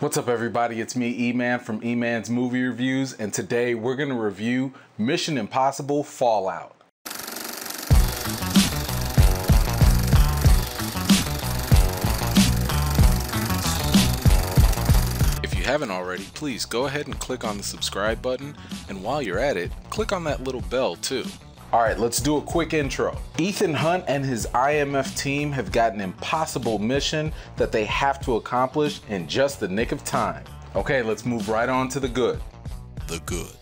What's up everybody, it's me E-Man from E-Man's Movie Reviews, and today we're going to review Mission Impossible Fallout. If you haven't already, please go ahead and click on the subscribe button, and while you're at it, click on that little bell too. Alright, let's do a quick intro. Ethan Hunt and his IMF team have got an impossible mission that they have to accomplish in just the nick of time. Okay, let's move right on to the good. The good.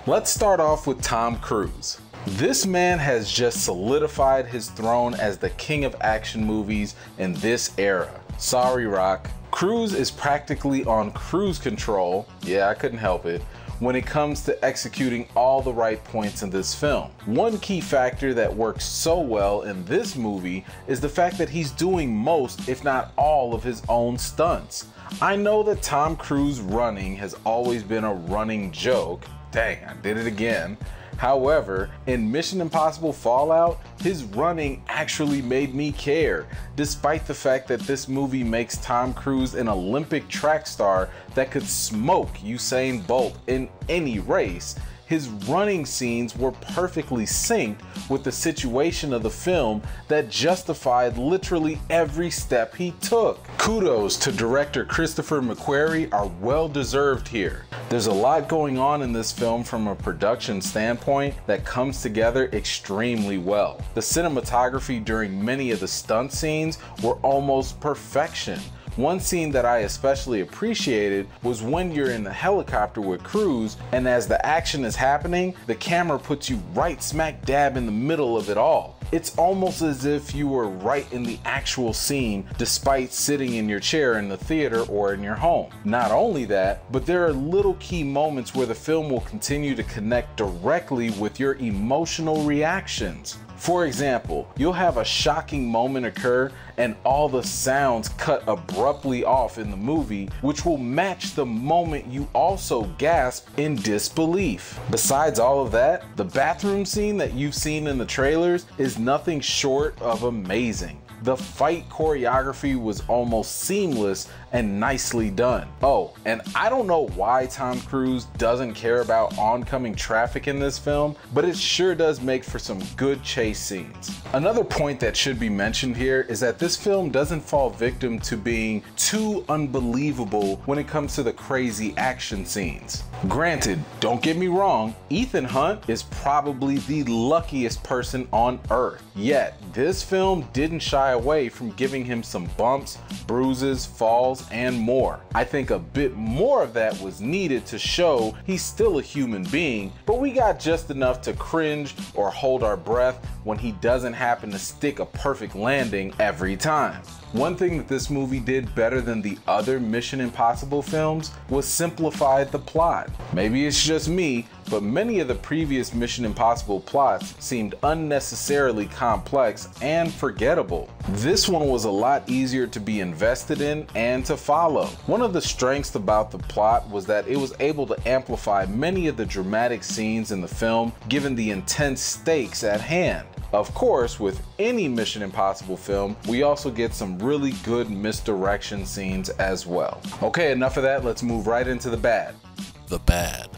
Let's start off with Tom Cruise. This man has just solidified his throne as the king of action movies in this era. Sorry, Rock. Cruise is practically on cruise control, yeah, I couldn't help it, when it comes to executing all the right points in this film. One key factor that works so well in this movie is the fact that he's doing most, if not all, of his own stunts. I know that Tom Cruise running has always been a running joke. Dang, I did it again. However, in Mission Impossible Fallout, his running actually made me care, despite the fact that this movie makes Tom Cruise an Olympic track star that could smoke Usain Bolt in any race. His running scenes were perfectly synced with the situation of the film that justified literally every step he took. Kudos to director Christopher McQuarrie are well deserved here. There's a lot going on in this film from a production standpoint that comes together extremely well. The cinematography during many of the stunt scenes were almost perfection. One scene that I especially appreciated was when you're in the helicopter with Cruise, and as the action is happening, the camera puts you right smack dab in the middle of it all. It's almost as if you were right in the actual scene despite sitting in your chair in the theater or in your home. Not only that, but there are little key moments where the film will continue to connect directly with your emotional reactions. For example, you'll have a shocking moment occur and all the sounds cut abruptly off in the movie, which will match the moment you also gasp in disbelief. Besides all of that, the bathroom scene that you've seen in the trailers is nothing short of amazing. The fight choreography was almost seamless and nicely done. Oh, and I don't know why Tom Cruise doesn't care about oncoming traffic in this film, but it sure does make for some good chase scenes. Another point that should be mentioned here is that this film doesn't fall victim to being too unbelievable when it comes to the crazy action scenes. Granted, don't get me wrong, Ethan Hunt is probably the luckiest person on earth. Yet, this film didn't shy away from giving him some bumps, bruises, falls, and more. I think a bit more of that was needed to show he's still a human being, but we got just enough to cringe or hold our breath when he doesn't happen to stick a perfect landing every time. One thing that this movie did better than the other Mission Impossible films was simplify the plot. Maybe it's just me, but many of the previous Mission Impossible plots seemed unnecessarily complex and forgettable. This one was a lot easier to be invested in and to follow. One of the strengths about the plot was that it was able to amplify many of the dramatic scenes in the film given the intense stakes at hand. Of course, with any Mission Impossible film, we also get some really good misdirection scenes as well. Okay, enough of that, let's move right into the bad. The bad.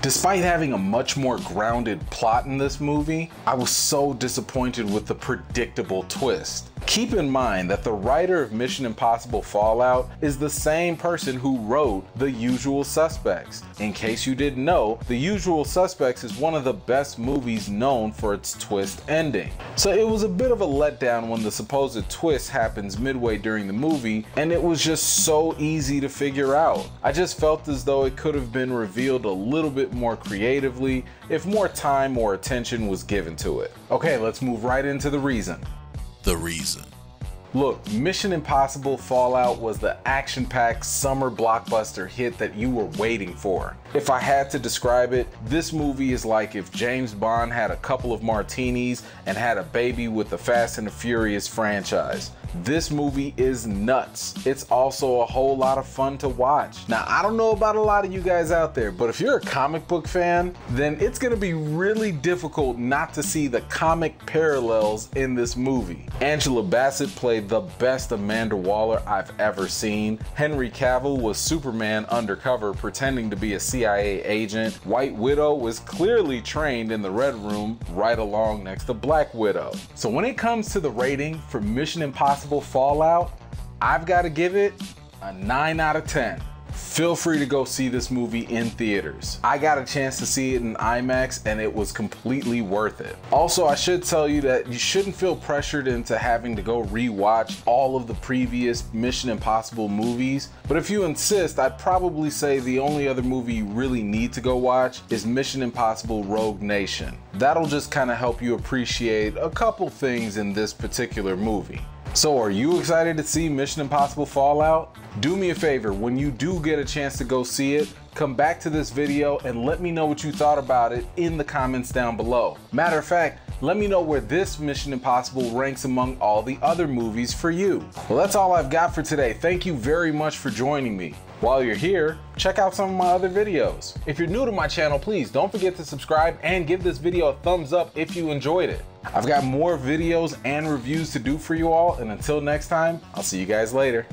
Despite having a much more grounded plot in this movie, I was so disappointed with the predictable twist. Keep in mind that the writer of Mission Impossible Fallout is the same person who wrote The Usual Suspects. In case you didn't know, The Usual Suspects is one of the best movies known for its twist ending. So it was a bit of a letdown when the supposed twist happens midway during the movie and it was just so easy to figure out. I just felt as though it could have been revealed a little bit more creatively if more time or attention was given to it. Okay, let's move right into the reason. The reason. Look, Mission Impossible Fallout was the action-packed summer blockbuster hit that you were waiting for. If I had to describe it, this movie is like if James Bond had a couple of martinis and had a baby with the Fast and the Furious franchise. This movie is nuts. It's also a whole lot of fun to watch. Now, I don't know about a lot of you guys out there, but if you're a comic book fan, then it's gonna be really difficult not to see the comic parallels in this movie. Angela Bassett played the best Amanda Waller I've ever seen. Henry Cavill was Superman undercover pretending to be a CIA agent. White Widow was clearly trained in the Red Room right along next to Black Widow. So when it comes to the rating for Mission Impossible Fallout, I've got to give it a 9 out of 10. Feel free to go see this movie in theaters. I got a chance to see it in IMAX and it was completely worth it. Also, I should tell you that you shouldn't feel pressured into having to go rewatch all of the previous Mission Impossible movies, but if you insist, I'd probably say the only other movie you really need to go watch is Mission Impossible Rogue Nation. That'll just kind of help you appreciate a couple things in this particular movie. So are you excited to see Mission Impossible Fallout? Do me a favor, when you do get a chance to go see it, come back to this video and let me know what you thought about it in the comments down below. Matter of fact, let me know where this Mission Impossible ranks among all the other movies for you. Well, that's all I've got for today. Thank you very much for joining me. While you're here, check out some of my other videos. If you're new to my channel, please don't forget to subscribe and give this video a thumbs up if you enjoyed it. I've got more videos and reviews to do for you all, and until next time, I'll see you guys later.